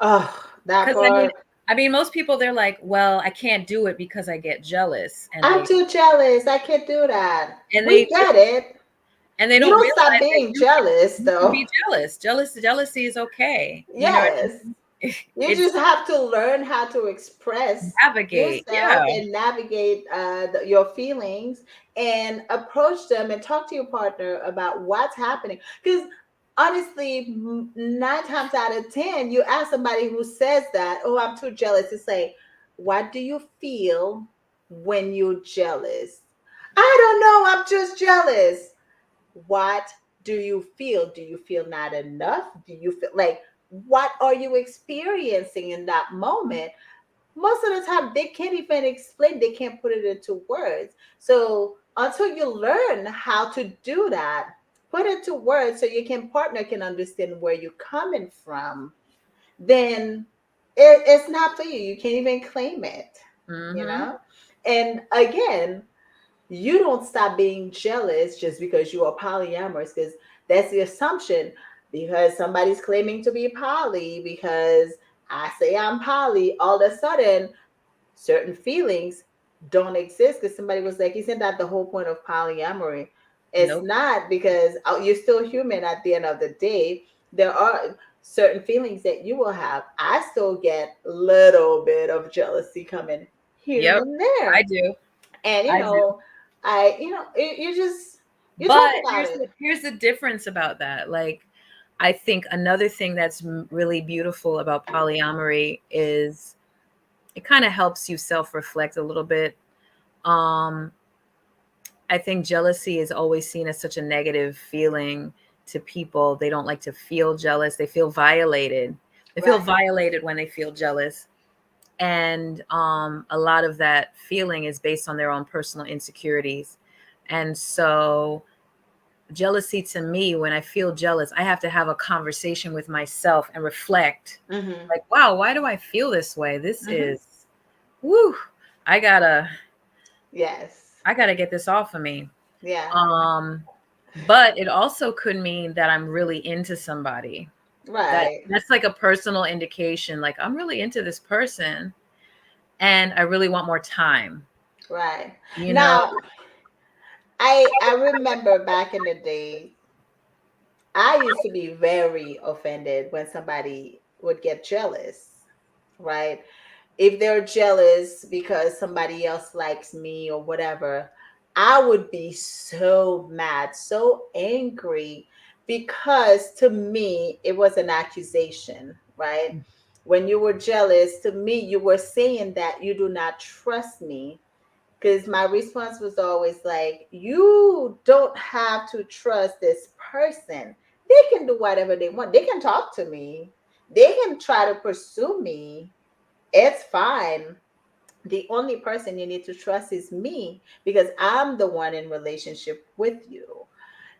Oh, that Because part. I mean, most people, they're like, well, I can't do it because I get jealous, I'm too jealous. I can't do that. and We get it. they You don't don't stop realize that being jealous, you can though. be jealous. Jealousy is okay. You know what I Yes. mean? You It's just have to learn how to express navigate. yourself Yeah. and navigate your feelings and approach them and talk to your partner about what's happening. Because honestly, 9 times out of 10, you ask somebody who says that, oh, I'm too jealous, to say, what do you feel when you're jealous? I don't know. I'm just jealous. What do you feel? Do you feel not enough? Do you feel like, what are you experiencing in that moment? Most of the time they can't even explain, they can't put it into words. So until you learn how to do that, put it to words so your partner can understand where you're coming from, then it's not for you. You can't even claim it, you Mm-hmm. know. And again, you don't stop being jealous just because you are polyamorous, because that's the assumption. Because somebody's claiming to be poly, because I say I'm poly, all of a sudden certain feelings don't exist, because somebody was like, isn't that the whole point of polyamory? It's Nope. not, because you're still human at the end of the day. There are certain feelings that you will have. I still get a little bit of jealousy coming here Yep. and I there. do. And I do. you just, you talk But about it. here's the difference about that. Like, I think another thing that's really beautiful about polyamory is it kind of helps you self-reflect a little bit. Um, I think jealousy is always seen as such a negative feeling to people. They don't like to feel jealous. They feel violated. They feel Right. violated when they feel jealous. And a lot of that feeling is based on their own personal insecurities. And so, jealousy to me, when I feel jealous, I have to have a conversation with myself and reflect Mm-hmm. like, wow, why do I feel this way? This Mm-hmm. is, woo, I gotta, Yes. I gotta get this off of me. Yeah. Um, but it also could mean that I'm really into somebody. Right. That's like a personal indication. Like, I'm really into this person and I really want more time, Right. you know? Now, I remember back in the day, I used to be very offended when somebody would get jealous, right? If they're jealous because somebody else likes me or whatever, I would be so mad, so angry, because to me, it was an accusation, right? When you were jealous, to me, you were saying that you do not trust me. Because my response was always like, you don't have to trust this person. They can do whatever they want. They can talk to me, they can try to pursue me. It's fine. The only person you need to trust is me, because I'm the one in relationship with you.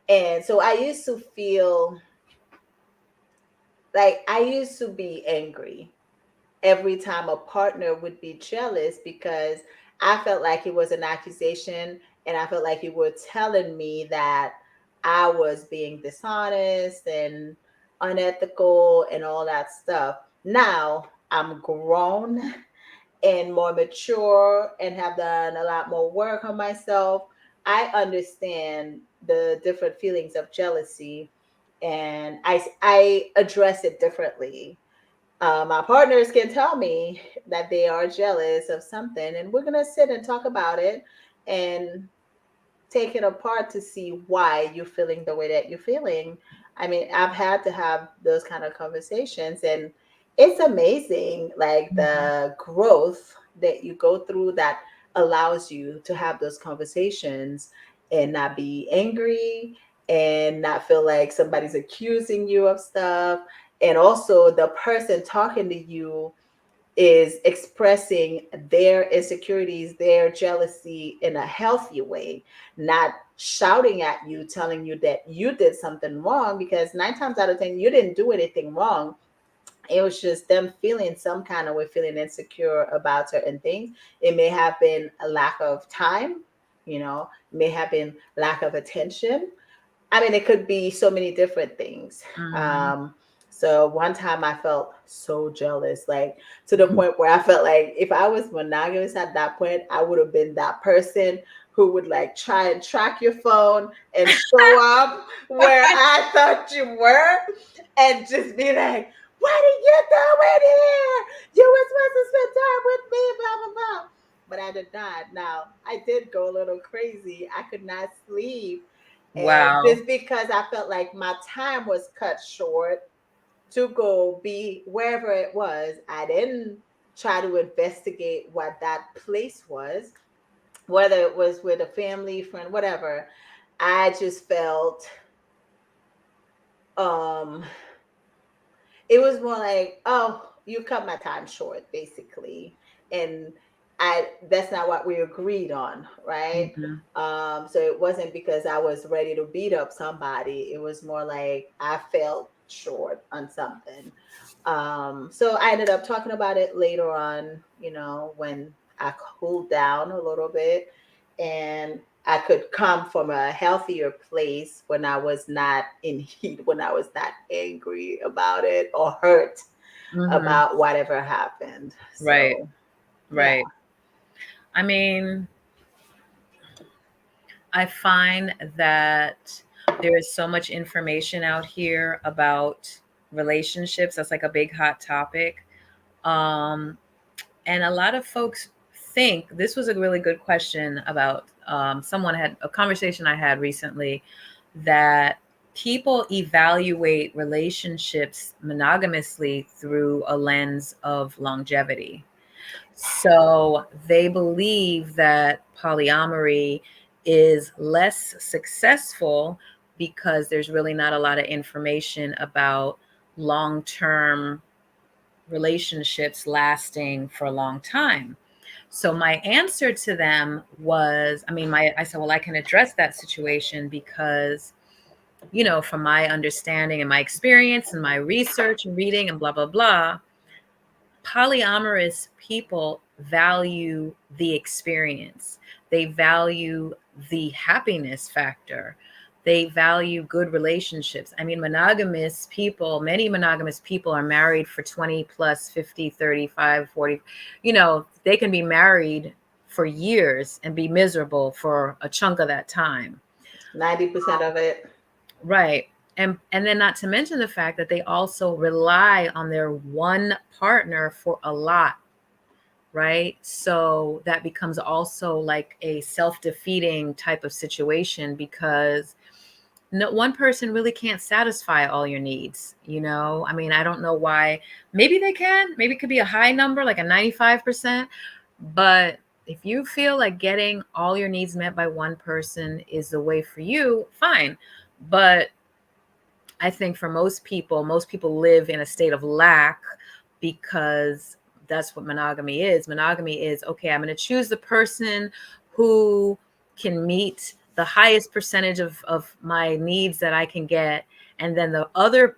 And so I used to feel like, I used to be angry every time a partner would be jealous, because I felt like it was an accusation, and I felt like you were telling me that I was being dishonest and unethical and all that stuff. Now I'm grown and more mature and have done a lot more work on myself. I understand the different feelings of jealousy, and I address it differently. My partners can tell me that they are jealous of something, and we're going to sit and talk about it and take it apart to see why you're feeling the way that you're feeling. I mean, I've had to have those kind of conversations, and it's amazing, like Mhm. the growth that you go through that allows you to have those conversations and not be angry and not feel like somebody's accusing you of stuff. And also, the person talking to you is expressing their insecurities, their jealousy in a healthy way, not shouting at you, telling you that you did something wrong, because 9 times out of 10, you didn't do anything wrong. It was just them feeling some kind of way, feeling insecure about certain things. It may have been a lack of time, may have been lack of attention. I mean, it could be so many different things. Mhm. So one time I felt so jealous, like to the point where I felt like if I was monogamous at that point, I would have been that person who would like try and track your phone and show up where I thought you were, and just be like, "What are you doing here? You were supposed to spend time with me, blah blah blah." But I did not. Now I did go a little crazy. I could not sleep, and Wow. just because I felt like my time was cut short to go be wherever it was, I didn't try to investigate what that place was, whether it was with a family, friend, whatever. I just felt um it was more like, oh, you cut my time short, basically. And that's not what we agreed on, right? Mhm. So it wasn't because I was ready to beat up somebody. It was more like I felt short on something. So I ended up talking about it later on, when I cooled down a little bit, and I could come from a healthier place when I was not in heat, when I was not angry about it or hurt Mhm. about whatever happened. Right. So, yeah. Right. I mean, I find that there is so much information out here about relationships. That's like a big hot topic. Um, and a lot of folks think this was a really good question about someone had a conversation I had recently that people evaluate relationships monogamously through a lens of longevity. So they believe that polyamory is less successful because there's really not a lot of information about long term relationships lasting for a long time. So my answer to them was, I said, well, I can address that situation because, from my understanding and my experience and my research and reading and blah, blah, blah, polyamorous people value the experience. They value the happiness factor. They value good relationships. I mean, many monogamous people are married for 20 plus 50, 35, 40. They can be married for years and be miserable for a chunk of that time. 90% of it. Right. And then not to mention the fact that they also rely on their one partner for a lot, right? So that becomes also like a self-defeating type of situation because no one person really can't satisfy all your needs, I don't know why. Maybe they can. Maybe it could be a high number, like a 95%, but if you feel like getting all your needs met by one person is the way for you, fine. But I think for most people live in a state of lack because that's what monogamy is. Monogamy is, okay, I'm going to choose the person who can meet the highest percentage of my needs that I can get. And then the other,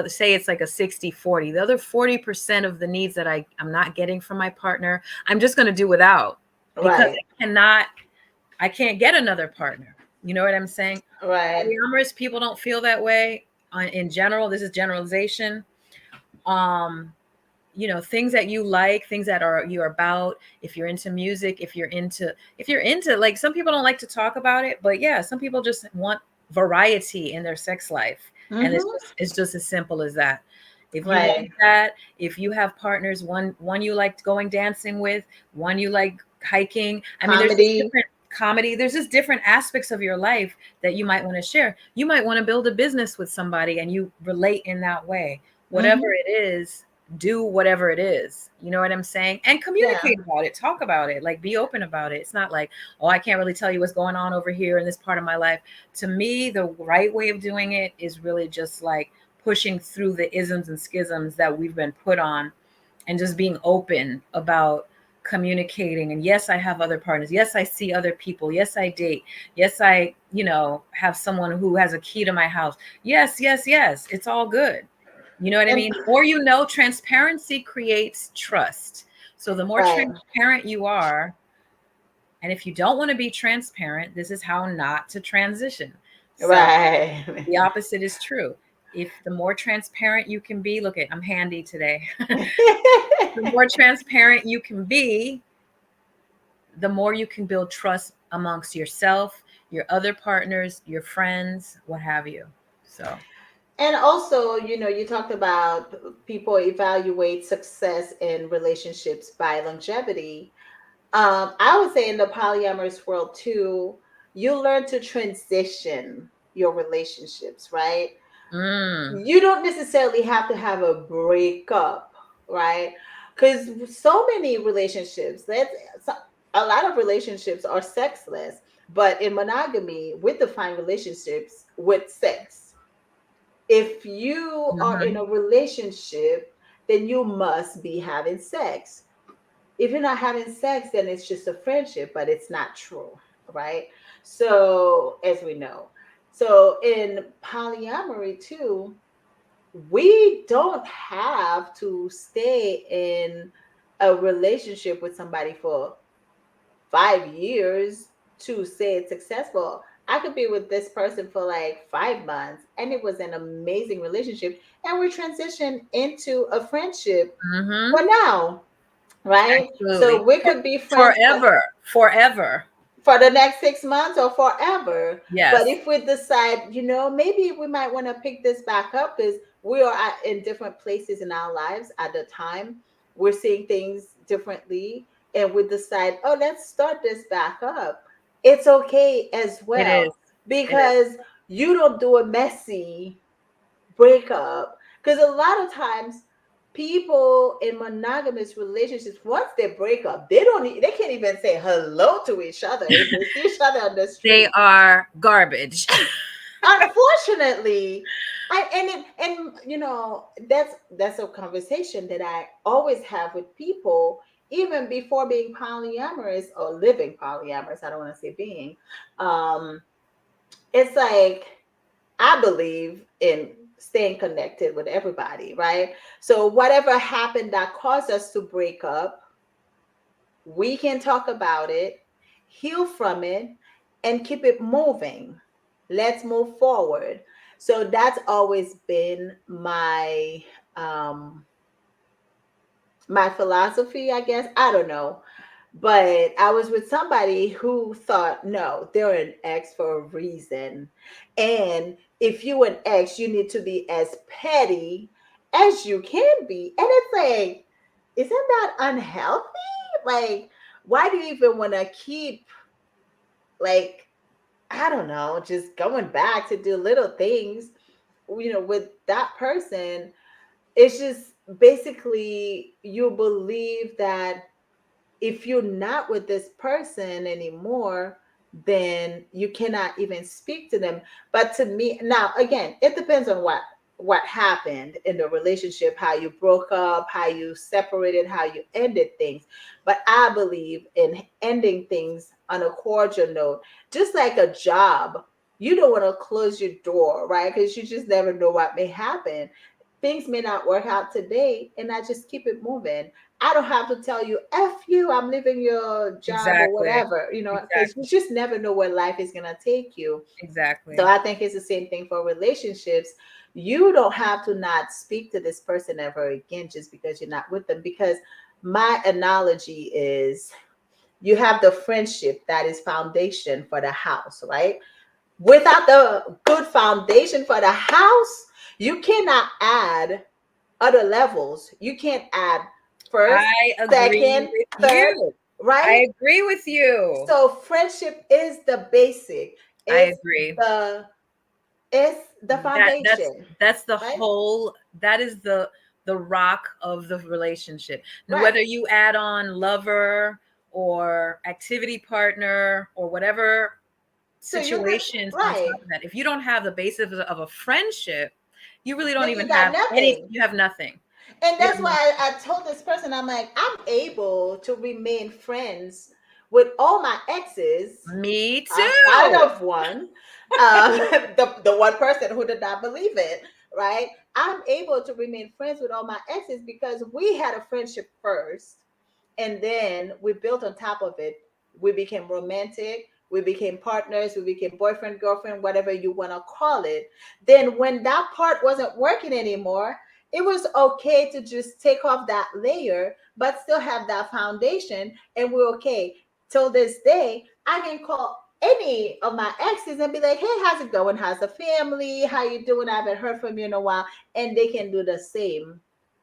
say it's like a 60-40, the other 40% of the needs that I'm not getting from my partner, I'm just going to do without because Right. I can't get another partner. You know what I'm saying? Right. Polyamorous people don't feel that way. In general, this is generalization. Um, things that you like, things that you're about. If you're into music, if you're into like, some people don't like to talk about it, but yeah, some people just want variety in their sex life, and it's Mm-hmm. just it's just as simple as that. If you like Right. that, if you have partners, one you like going dancing with, one you like hiking. I mean, there's just Comedy. different comedy. There's just different aspects of your life that you might want to share. You might want to build a business with somebody and you relate in that way. Whatever Mm-hmm. it is, do whatever it is. You know what I'm saying? And Yeah. communicate about it, talk about it, like be open about it. It's not like, oh, I can't really tell you what's going on over here in this part of my life. To me, the right way of doing it is really just like pushing through the isms and schisms that we've been put on and just being open about communicating, and yes, I have other partners, yes, I see other people, yes, I date, yes, I, have someone who has a key to my house, yes, yes, yes, it's all good. You know what I And mean? Or, transparency creates trust. So the more right, transparent you are, and if you don't want to be transparent, this is how not to transition. So right. the opposite is true. If the more transparent you can be, look at, I'm handy today. The more transparent you can be, the more you can build trust amongst yourself, your other partners, your friends, what have you. So, And also, you talked about people evaluate success in relationships by longevity. I would say in the polyamorous world too, you learn to transition your relationships, right? mm, You don't necessarily have to have a breakup, right? Because so many relationships, a lot of relationships are sexless, but in monogamy, we define relationships with sex. If you are in mhm. a relationship, then you must be having sex. If you're not having sex, then it's just a friendship, but it's not true, right? So, as we know, so in polyamory too, we don't have to stay in a relationship with somebody for 5 years to say it's successful. I could be with this person for like 5 months and it was an amazing relationship, and we transitioned into a friendship Mhm. for now, right? So Absolutely. we could be friends Forever. Forever. for the next 6 months or forever. But Yes. if we decide, maybe we might want to pick this back up because we are in different places in our lives at the time. We're seeing things differently, and we decide, oh, let's start this back up. It's okay as It is. well It is. because you don't do a messy breakup. Because a lot of times people in monogamous relationships, once they break up, they can't even say hello to each other if they see each other on the They street. are garbage. Unfortunately, that's a conversation that I always have with people, even before being polyamorous or living polyamorous. I don't want to say being. Um, it's like I believe in staying connected with everybody, right? So whatever happened that caused us to break up, we can talk about it, heal from it, and keep it moving. Let's move forward. So that's always been um my philosophy, I guess. I don't know. But I was with somebody who thought, no, they're an ex for a reason. And if you an ex, you need to be as petty as you can be. And it's like, isn't that unhealthy? Like, why do you even want to keep, like, I don't know, just going back to do little things, with that person? It's just basically you believe that if you're not with this person anymore, then you cannot even speak to them. But to me, now again, it depends on what happened in the relationship, how you broke up, how you separated, how you ended things. But I believe in ending things on a cordial note, just like a job. You don't want to close your door, right? Because you just never know what may happen. Things may not work out today, and I just keep it moving. I don't have to tell you, F you, I'm leaving your job or Exactly. whatever, because you Exactly. just never know where life is going to take you. So Exactly. I think it's the same thing for relationships. You don't have to not speak to this person ever again just because you're not with them. Because my analogy is you have the friendship that is foundation for the house, right? Without the good foundation for the house, you cannot add other levels. You can't add first, I agree second, with third, you. right? I agree with you. So friendship is the basic. I It's agree. the it's the That that's foundation, that's the right? whole, that is the rock of the relationship. Now, Right. whether you add on lover or activity partner or whatever So you could situations on right. top of that, if you don't have the basis of a friendship, you really don't Then you even got have any, nothing. you have nothing. And It, that's why I told this person, I'm like, I'm able to remain friends with all my exes me outside too. of one, the one person who did not believe it, right? I'm able to remain friends with all my exes because we had a friendship first, and then we built on top of it. We became romantic. We became partners. We became boyfriend, girlfriend, whatever you want to call it. Then, when that part wasn't working anymore, it was okay to just take off that layer, but still have that foundation. And we're okay. Till this day, I can call any of my exes and be like, "Hey, how's it going? How's the family? How you doing? I haven't heard from you in a while." And they can do the same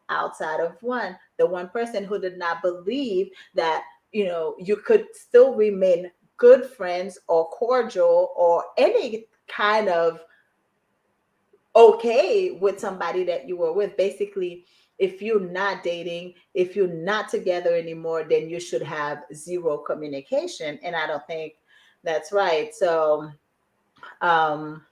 outside of one. The one person who did not believe that, you could still remain good friends or cordial or any kind of okay with somebody that you were with. Basically, if you're not dating, if you're not together anymore, then you should have zero communication. And I don't think that's right. So, um,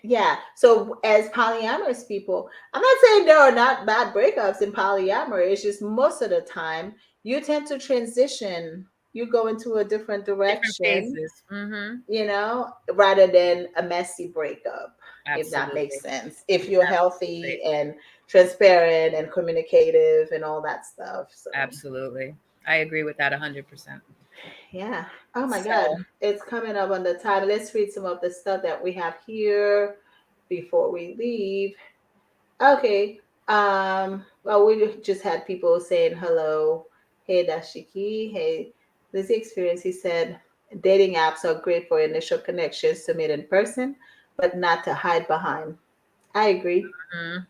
yeah. So as polyamorous people, I'm not saying there are not bad breakups in polyamory. It's just most of the time you tend to transition. You go into a different different direction, phases. Mm-hmm. rather than a messy breakup, if that makes Absolutely. sense. If you're Absolutely. healthy and transparent and communicative and all that stuff. So, Absolutely. I agree with that 100%. yeah. Oh my God. So, It's coming up on the time. Let's read some of the stuff that we have here before we leave. Okay. Well, we just had people saying hello. Hey, Dashiki. Hey, this experience. He said, dating apps are great for initial connections to meet in person, but not to hide behind. I agree. mm,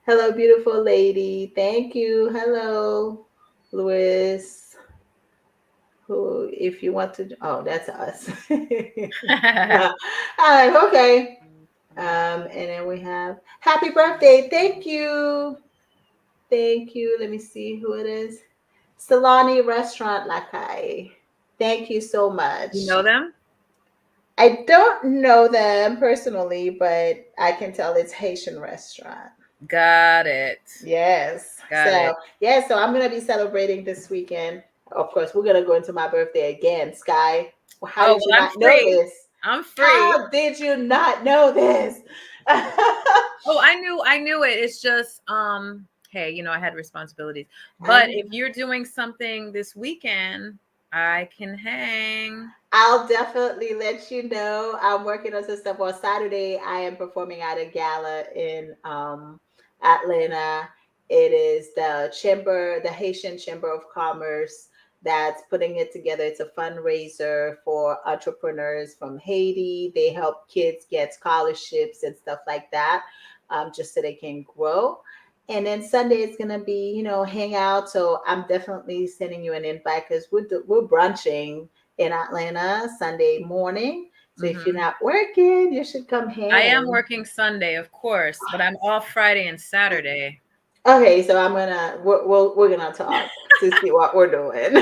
Hello, beautiful lady. Thank you. Hello, Louis. Who, if you want to, oh, that's us. Okay. And then we have happy birthday. Thank you. Thank you. Let me see who it is. Salani Restaurant Lakai. Thank you so you much. know them? I don't know them personally, but I can tell it's Haitian restaurant. Got it. Yes. Got So it. yeah, so I'm gonna be celebrating this weekend. Of course, we're gonna go into my birthday again. Sky, how Oh, did you well, I'm not know free. this? I'm free. How did you not know this? Oh, I knew it. It's just hey, I had responsibilities. I But know. if you're doing something this weekend, I can hang. I'll definitely let you know. I'm working on some stuff. On Saturday, I am performing at a gala in Atlanta. It is the Haitian Chamber of Commerce that's putting it together. It's a fundraiser for entrepreneurs from Haiti. They help kids get scholarships and stuff like that, just so they can grow. And then Sunday is gonna be, hangout. So I'm definitely sending you an invite because we're brunching in Atlanta Sunday morning. So if you're Hmm. not working, you should come I am hang. working Sunday, of course, but I'm off Friday and Saturday. Okay, so we're gonna talk to see what we're doing.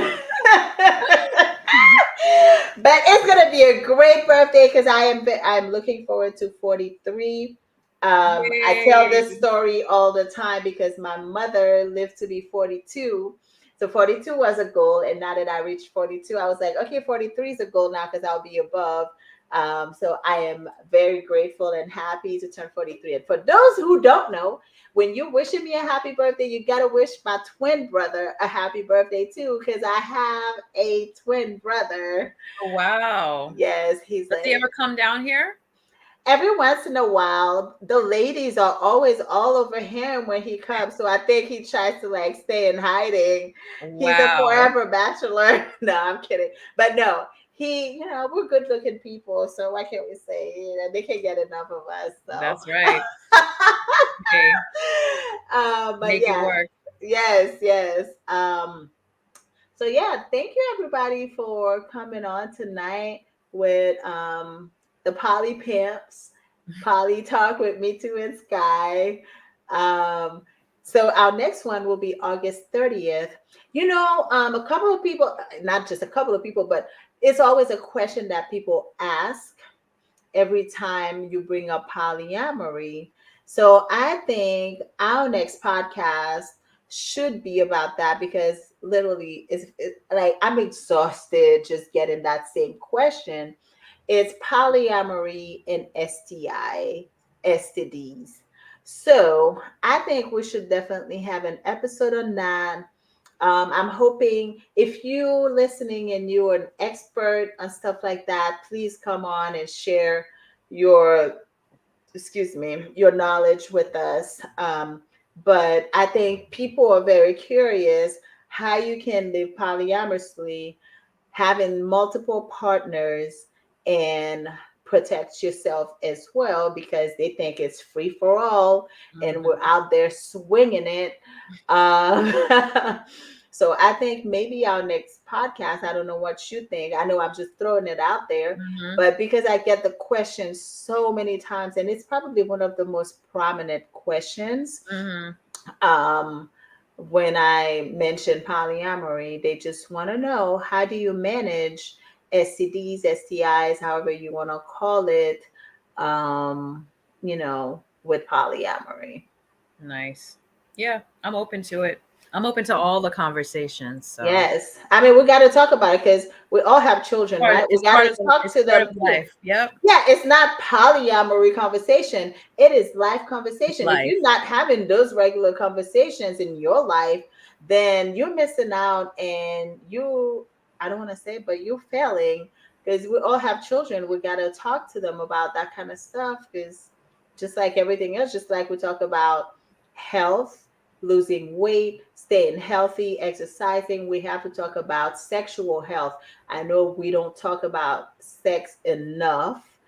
But it's gonna be a great birthday because I'm looking forward to 43. I tell this Yay. story all the time because my mother lived to be 42. So 42 was a goal, and now that I reached 42, I was like, okay, 43 is a goal now because I'll be above. So I am very grateful and happy to turn 43. And for those who don't know, when you're wishing me a happy birthday, you gotta wish my twin brother a happy birthday too, because I have a twin brother. Oh, wow. Yes, he's Does he like ever come down here? every once in a while, the ladies are always all over him when he comes. So I think he tries to like stay in hiding. He's a Wow. forever bachelor. No, I'm kidding. But no, we're good looking people. So why can't we say, they can't get enough of us. So, That's right. Hey, but make it yeah, work. yes, yes. So yeah, thank you everybody for coming on tonight with the Poly Pimps, Poly Talk with Me Too and Sky. Um, so our next one will be August 30th. A couple of people, not just a couple of people, but it's always a question that people ask every time you bring up polyamory. So I think our next podcast should be about that because literally like I'm exhausted just getting that same question. It's polyamory and STDs. So I think we should definitely have an episode on that. I'm hoping if you listening and you're an expert on stuff like that, please come on and share your, excuse me, your knowledge with us. But I think people are very curious how you can live polyamorously, having multiple partners, and protect yourself as well because they think it's free for all and we're Mhm. out there swinging it. Um, so I think maybe our next podcast, I don't know what you think. I know I'm just throwing it out there, Mhm. but because I get the question so many times, and it's probably one of the most prominent questions, Mhm. um, when I mention polyamory, they just want to know how do you manage STDs, STIs, however you want to call it, um, with polyamory. Nice. Yeah, I'm open to it. I'm open to all the conversations. So Yes. I mean, we got to talk about it because we all have children, right? We got to talk it's to part them of too. life. Yep. Yeah, it's not polyamory conversation. It is life It's conversation. If you're life. not having those regular conversations in your life, then you're missing out and I don't want to say, but you're failing because we all have children. We got to talk to them about that kind of stuff because just like everything else, just like we talk about health, losing weight, staying healthy, exercising, we have to talk about sexual health. I know we don't talk about sex enough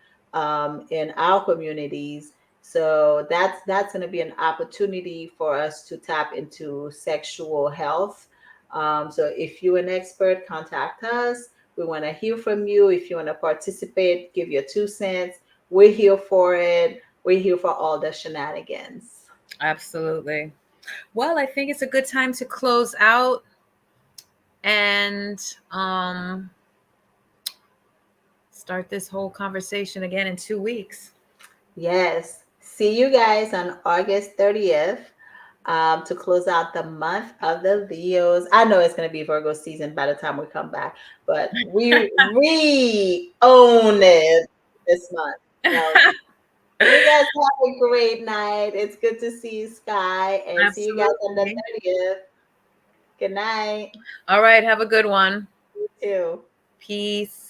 in our communities. So that's going to be an opportunity for us to tap into sexual health. So if you're an expert, contact us. We want to hear from you. If you want to participate, give your 2 cents. We're here for it. We're here for all the shenanigans. Absolutely. Well, I think it's a good time to close out and start this whole conversation again in 2 weeks. Yes. See you guys on August 30th to close out the month of the Leos. I know it's going to be Virgo season by the time we come back, but we own it this month. So you guys have a great night. It's good to see you, Sky, and see you guys on the Absolutely. 30th. Good night. All right. Have a good one. You too. Peace.